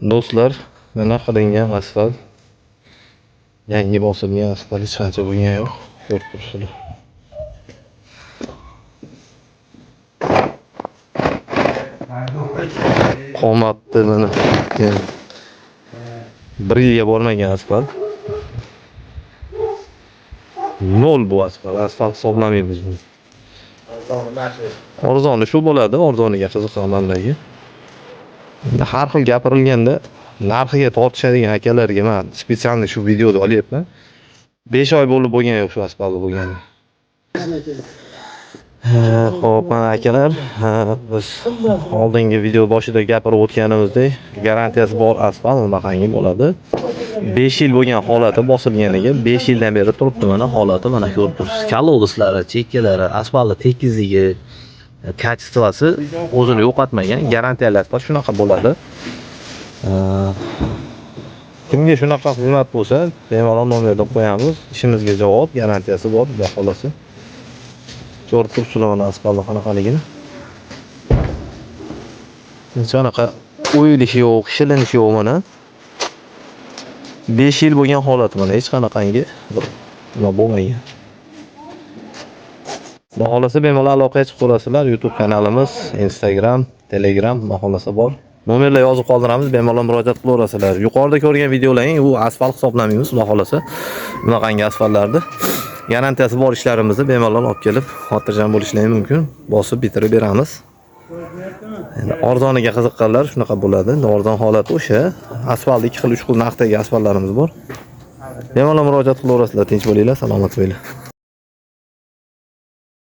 Do'stlar, mana qilingan asfalt. Yangi bosilgan asfalt hech qancha bo'lgan yo'q. Ko'rib turibsizlar. Qomatli mana. 1 yilga bormagan asfalt. Nol bu asfalt. Asfalt hisoblamaymiz buni. Arzoni shu bo'ladi, arzoniga qiziqganlarga. Har xil gapirilganda narxiga tortishadigan akalarga men spesialni shu videoda olyapman. 5 oy bo'lib bo'lgan yo'q shu asfalt bo'lgani. Xo'p, mana akalar, biz oldingi video boshida gapirib o'tganimizdek, garantiyasi bor asfalt bunaqangi bo'ladi. 5 yil bo'lgan holati bosilganiga 5 yildan beri turibdi mana holati mana ko'rib turibsiz. Kaloslari, chekkalari, asfaltning tekizligi, kачествоsi o'zini yo'qotmagan. Garantiyali asfalt shunaqa bo'ladi. Kimga shunaqa xizmat bo'lsa, bemalol nomerda qo'yamiz. Ishimizga javob, garantiyasi bor, xudo xolasa. Ko'rib turibsizlar mana asfaltni qanaqaligini. Hech qanaqa o'yilishi yo'q, shilinishi yo'q mana. 5 yil bo'lgan holat mana, hech qanaqangi nima bo'lmagan. Xudo xolasa bemalol aloqaga chiqib qolasizlar. YouTube kanalimiz, Instagram, Telegram xohlasa bor. Nomerlar yozib qoldiramiz, bemalol murojaat qilaverasizlar. Yuqorida ko'rgan videolaring u asfalt hisoblamaymiz, xudo xolasa. Bunaqangi asfaltlarni garantiyasi bor ishlarimizni bemalol olib kelib, xotirjam bo'lishlari mumkin. Bosib bitirib beramiz. Endi arzoniga qiziqqanlar shunaqa bo'ladi. Arzon holati o'sha. Asfalt 2 xil, 3 xil narxdagi asfaltlarimiz bor. Bemalol murojaat qilaverasizlar, tinch bo'linglar, salomat bo'linglar.